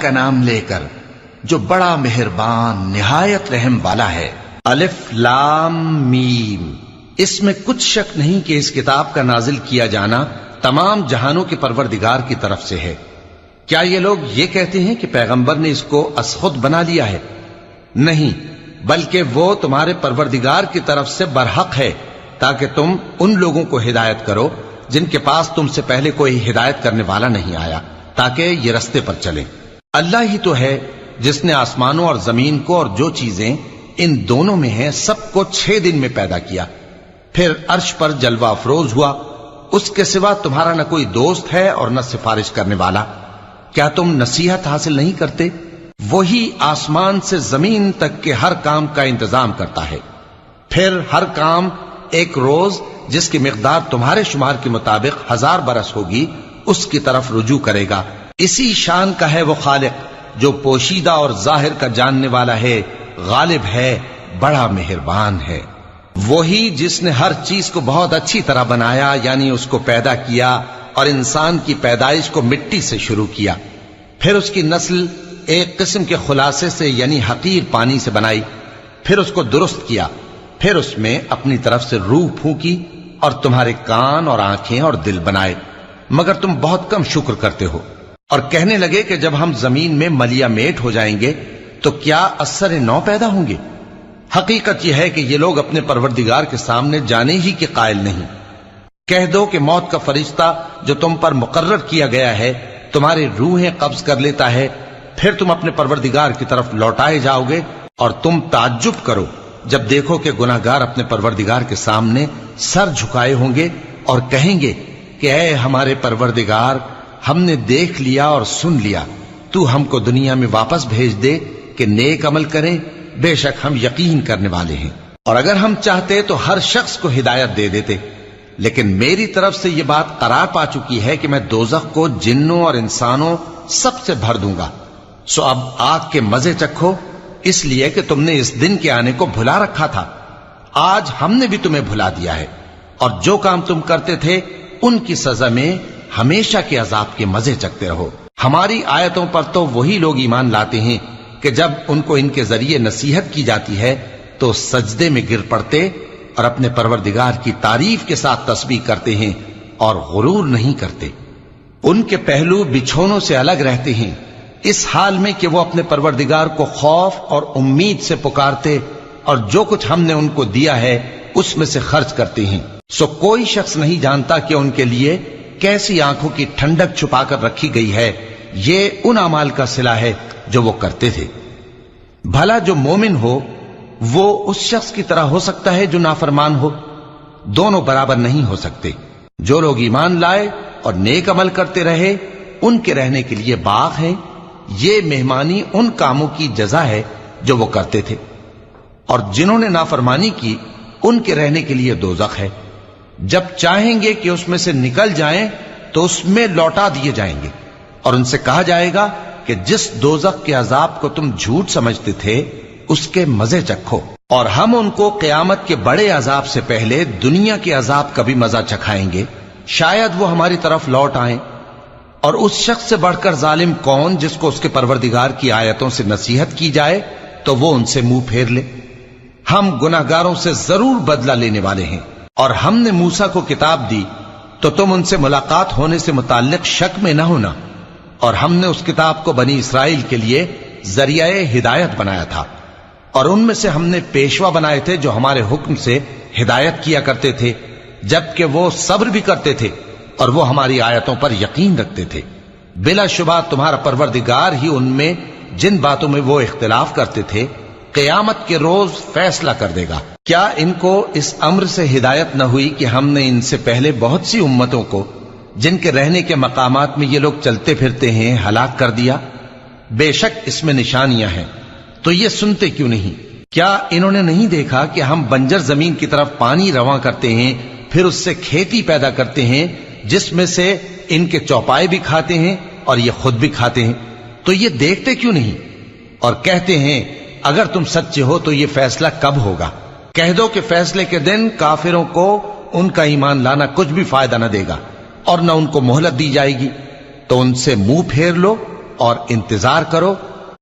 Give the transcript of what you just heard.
کا نام لے کر جو بڑا مہربان نہایت رحم والا ہے۔ الف لام میم۔ اس میں کچھ شک نہیں کہ اس کتاب کا نازل کیا جانا تمام جہانوں کے پروردگار کی طرف سے ہے۔ کیا یہ لوگ یہ کہتے ہیں کہ پیغمبر نے اس کو از خود بنا لیا ہے؟ نہیں، بلکہ وہ تمہارے پروردگار کی طرف سے برحق ہے، تاکہ تم ان لوگوں کو ہدایت کرو جن کے پاس تم سے پہلے کوئی ہدایت کرنے والا نہیں آیا، تاکہ یہ رستے پر چلیں۔ اللہ ہی تو ہے جس نے آسمانوں اور زمین کو اور جو چیزیں ان دونوں میں ہیں سب کو 6 دن میں پیدا کیا، پھر عرش پر جلوہ افروز ہوا۔ اس کے سوا تمہارا نہ کوئی دوست ہے اور نہ سفارش کرنے والا۔ کیا تم نصیحت حاصل نہیں کرتے؟ وہی آسمان سے زمین تک کے ہر کام کا انتظام کرتا ہے، پھر ہر کام ایک روز جس کی مقدار تمہارے شمار کے مطابق 1000 برس ہوگی اس کی طرف رجوع کرے گا۔ اسی شان کا ہے وہ خالق جو پوشیدہ اور ظاہر کا جاننے والا ہے، غالب ہے، بڑا مہربان ہے۔ وہی جس نے ہر چیز کو بہت اچھی طرح بنایا، یعنی اس کو پیدا کیا اور انسان کی پیدائش کو مٹی سے شروع کیا، پھر اس کی نسل ایک قسم کے خلاصے سے یعنی حقیر پانی سے بنائی، پھر اس کو درست کیا، پھر اس میں اپنی طرف سے روح پھونکی اور تمہارے کان اور آنکھیں اور دل بنائے، مگر تم بہت کم شکر کرتے ہو۔ اور کہنے لگے کہ جب ہم زمین میں ملیا میٹ ہو جائیں گے تو کیا اثر نو پیدا ہوں گے؟ حقیقت یہ ہے کہ یہ لوگ اپنے پروردگار کے سامنے جانے ہی کے قائل نہیں۔ کہہ دو کہ موت کا فرشتہ جو تم پر مقرر کیا گیا ہے تمہاری روحیں قبض کر لیتا ہے، پھر تم اپنے پروردگار کی طرف لوٹائے جاؤ گے، اور تم تعجب کرو جب دیکھو کہ گناہگار اپنے پروردگار کے سامنے سر جھکائے ہوں گے اور کہیں گے کہ اے ہمارے پروردگار، ہم نے دیکھ لیا اور سن لیا، تو ہم کو دنیا میں واپس بھیج دے کہ نیک عمل کریں، بے شک ہم یقین کرنے والے ہیں۔ اور اگر ہم چاہتے تو ہر شخص کو ہدایت دے دیتے، لیکن میری طرف سے یہ بات قرار پا چکی ہے کہ میں دوزخ کو جنوں اور انسانوں سب سے بھر دوں گا، سو اب آگ کے مزے چکھو، اس لیے کہ تم نے اس دن کے آنے کو بھلا رکھا تھا۔ آج ہم نے بھی تمہیں بھلا دیا ہے، اور جو کام تم کرتے تھے ان کی سزا میں ہمیشہ کے عذاب کے مزے چکتے رہو۔ ہماری آیتوں پر تو وہی لوگ ایمان لاتے ہیں کہ جب ان کو ان کے ذریعے نصیحت کی جاتی ہے تو سجدے میں گر پڑتے اور اپنے پروردگار کی تعریف کے ساتھ تسبیح کرتے ہیں اور غرور نہیں کرتے۔ ان کے پہلو بچھونوں سے الگ رہتے ہیں، اس حال میں کہ وہ اپنے پروردگار کو خوف اور امید سے پکارتے اور جو کچھ ہم نے ان کو دیا ہے اس میں سے خرچ کرتے ہیں۔ سو کوئی شخص نہیں جانتا کہ ان کے لیے کیسی آنکھوں کی ٹھنڈک چھپا کر رکھی گئی ہے، یہ ان اعمال کا صلہ ہے جو وہ کرتے تھے۔ بھلا جو مومن ہو وہ اس شخص کی طرح ہو سکتا ہے جو نافرمان ہو؟ دونوں برابر نہیں ہو سکتے۔ جو لوگ ایمان لائے اور نیک عمل کرتے رہے ان کے رہنے کے لیے باغ ہیں، یہ مہمانی ان کاموں کی جزا ہے جو وہ کرتے تھے، اور جنہوں نے نافرمانی کی ان کے رہنے کے لیے دوزخ ہے، جب چاہیں گے کہ اس میں سے نکل جائیں تو اس میں لوٹا دیے جائیں گے، اور ان سے کہا جائے گا کہ جس دوزخ کے عذاب کو تم جھوٹ سمجھتے تھے اس کے مزے چکھو، اور ہم ان کو قیامت کے بڑے عذاب سے پہلے دنیا کے عذاب کا بھی مزہ چکھائیں گے، شاید وہ ہماری طرف لوٹ آئیں۔ اور اس شخص سے بڑھ کر ظالم کون جس کو اس کے پروردگار کی آیتوں سے نصیحت کی جائے تو وہ ان سے منہ پھیر لے۔ ہم گناہگاروں سے ضرور بدلہ لینے والے ہیں، اور ہم نے موسیٰ کو کتاب دی تو تم ان سے ملاقات ہونے سے متعلق شک میں نہ ہونا، اور ہم نے اس کتاب کو بنی اسرائیل کے لیے ذریعہ ہدایت بنایا تھا، اور ان میں سے ہم نے پیشوا بنائے تھے جو ہمارے حکم سے ہدایت کیا کرتے تھے، جبکہ وہ صبر بھی کرتے تھے اور وہ ہماری آیتوں پر یقین رکھتے تھے۔ بلا شبہ تمہارا پروردگار ہی ان میں جن باتوں میں وہ اختلاف کرتے تھے قیامت کے روز فیصلہ کر دے گا۔ کیا ان کو اس امر سے ہدایت نہ ہوئی کہ ہم نے ان سے پہلے بہت سی امتوں کو جن کے رہنے کے مقامات میں یہ لوگ چلتے پھرتے ہیں ہلاک کر دیا؟ بے شک اس میں نشانیاں ہیں، تو یہ سنتے کیوں نہیں؟ کیا انہوں نے نہیں دیکھا کہ ہم بنجر زمین کی طرف پانی رواں کرتے ہیں، پھر اس سے کھیتی پیدا کرتے ہیں جس میں سے ان کے چوپائے بھی کھاتے ہیں اور یہ خود بھی کھاتے ہیں، تو یہ دیکھتے کیوں نہیں؟ اور کہتے ہیں اگر تم سچے ہو تو یہ فیصلہ کب ہوگا؟ کہہ دو کہ فیصلے کے دن کافروں کو ان کا ایمان لانا کچھ بھی فائدہ نہ دے گا اور نہ ان کو مہلت دی جائے گی، تو ان سے منہ پھیر لو اور انتظار کرو